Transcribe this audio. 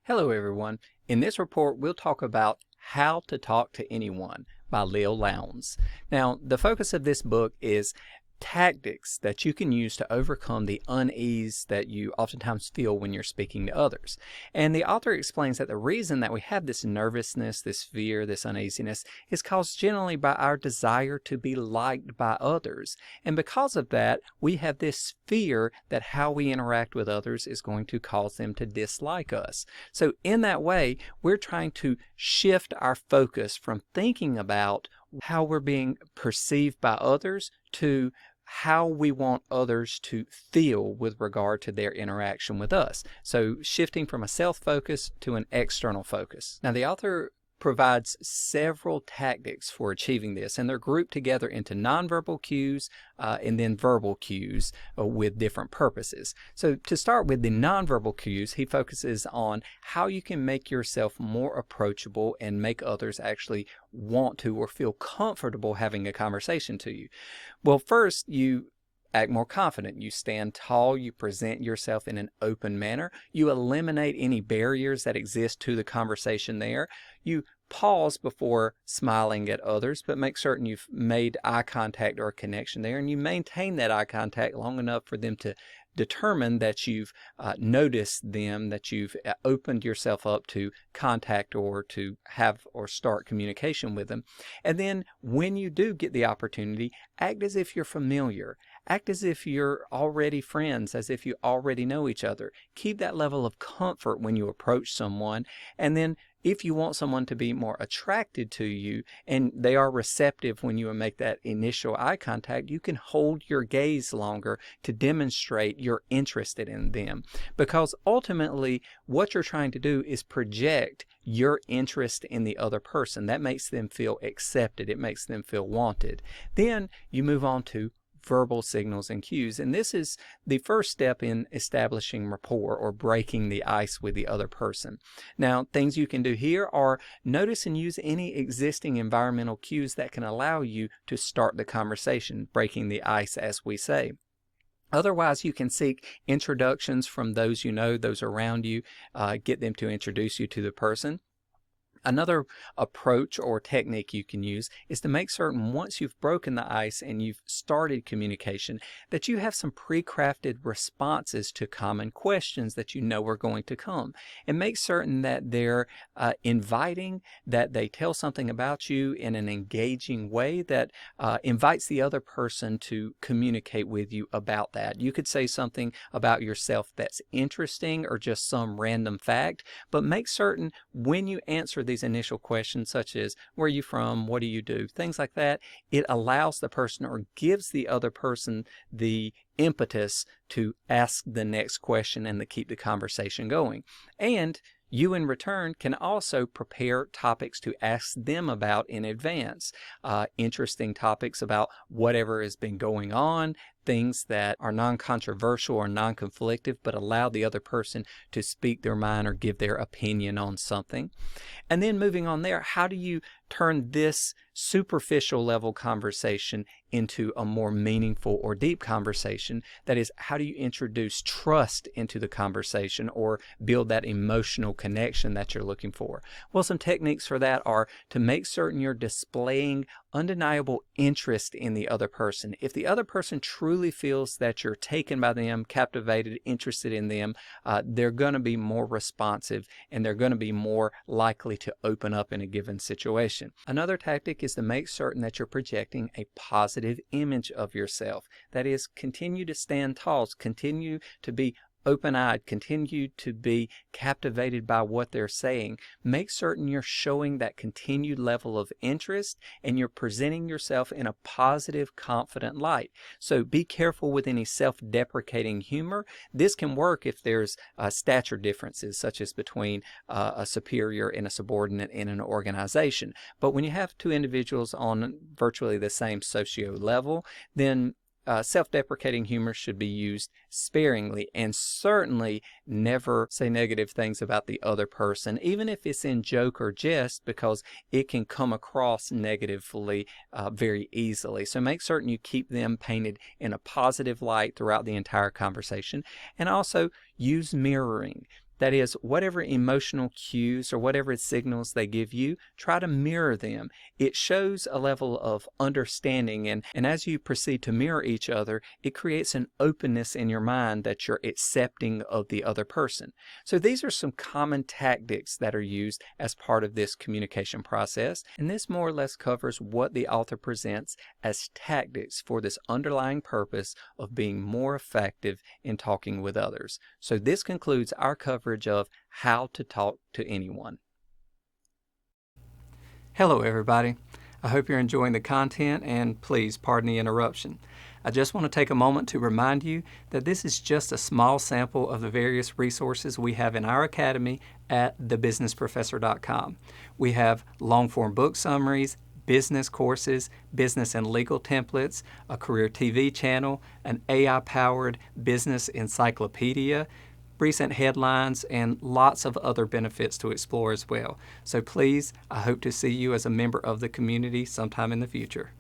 Hello everyone. In this report we'll talk about How to Talk to Anyone by Leil Lowndes. Now the focus of this book is tactics that you can use to overcome the unease that you oftentimes feel when you're speaking to others. And the author explains that the reason that we have this nervousness, this fear, this uneasiness is caused generally by our desire to be liked by others. And because of that, we have this fear that how we interact with others is going to cause them to dislike us. So in that way, we're trying to shift our focus from thinking about how we're being perceived by others to how we want others to feel with regard to their interaction with us. So shifting from a self-focus to an external focus. Now the author provides several tactics for achieving this, and they're grouped together into nonverbal cues and then verbal cues with different purposes. So to start with the nonverbal cues, he focuses on how you can make yourself more approachable and make others actually want to or feel comfortable having a conversation to you. Well, first you act more confident. You stand tall, you present yourself in an open manner, you eliminate any barriers that exist to the conversation there. You pause before smiling at others, but make certain you've made eye contact or a connection there, and you maintain that eye contact long enough for them to determine that you've noticed them, that you've opened yourself up to contact or to have or start communication with them. And then when you do get the opportunity, act as if you're familiar. Act as if you're already friends, as if you already know each other. Keep that level of comfort when you approach someone. And then if you want someone to be more attracted to you and they are receptive when you make that initial eye contact, you can hold your gaze longer to demonstrate you're interested in them. Because ultimately, what you're trying to do is project your interest in the other person. That makes them feel accepted. It makes them feel wanted. Then you move on to verbal signals and cues, and this is the first step in establishing rapport or breaking the ice with the other person. Now, things you can do here are notice and use any existing environmental cues that can allow you to start the conversation, breaking the ice, as we say. Otherwise, you can seek introductions from those you know, those around you, get them to introduce you to the person. Another approach or technique you can use is to make certain once you've broken the ice and you've started communication that you have some pre-crafted responses to common questions that you know are going to come. And make certain that they're inviting, that they tell something about you in an engaging way that invites the other person to communicate with you about that. You could say something about yourself that's interesting or just some random fact, but make certain when you answer these initial questions such as where are you from, what do you do, things like that, it allows the person or gives the other person the impetus to ask the next question and to keep the conversation going. And you in return can also prepare topics to ask them about in advance, interesting topics about whatever has been going on, things that are non-controversial or non-conflictive but allow the other person to speak their mind or give their opinion on something. And then moving on there, how do you turn this superficial level conversation into a more meaningful or deep conversation? That is, how do you introduce trust into the conversation or build that emotional connection that you're looking for? Well, some techniques for that are to make certain you're displaying undeniable interest in the other person. If the other person truly feels that you're taken by them, captivated, interested in them, they're going to be more responsive and they're going to be more likely to open up in a given situation. Another tactic is to make certain that you're projecting a positive image of yourself. That is, continue to stand tall, continue to be open-eyed, continue to be captivated by what they're saying. Make certain you're showing that continued level of interest and you're presenting yourself in a positive, confident light. So be careful with any self-deprecating humor. This can work if there's stature differences, such as between a superior and a subordinate in an organization. But when you have two individuals on virtually the same socio level, then self-deprecating humor should be used sparingly, and certainly never say negative things about the other person, even if it's in joke or jest, because it can come across negatively very easily. So make certain you keep them painted in a positive light throughout the entire conversation, and also use mirroring. That is, whatever emotional cues or whatever signals they give you, try to mirror them. It shows a level of understanding, and as you proceed to mirror each other, it creates an openness in your mind that you're accepting of the other person. So these are some common tactics that are used as part of this communication process, and this more or less covers what the author presents as tactics for this underlying purpose of being more effective in talking with others. So this concludes our coverage of how to talk to anyone. Hello everybody. I hope you're enjoying the content, and please pardon the interruption. I just want to take a moment to remind you that this is just a small sample of the various resources we have in our academy at thebusinessprofessor.com. We have long-form book summaries, business courses, business and legal templates, a career TV channel, an AI-powered business encyclopedia, recent headlines, and lots of other benefits to explore as well. So please, I hope to see you as a member of the community sometime in the future.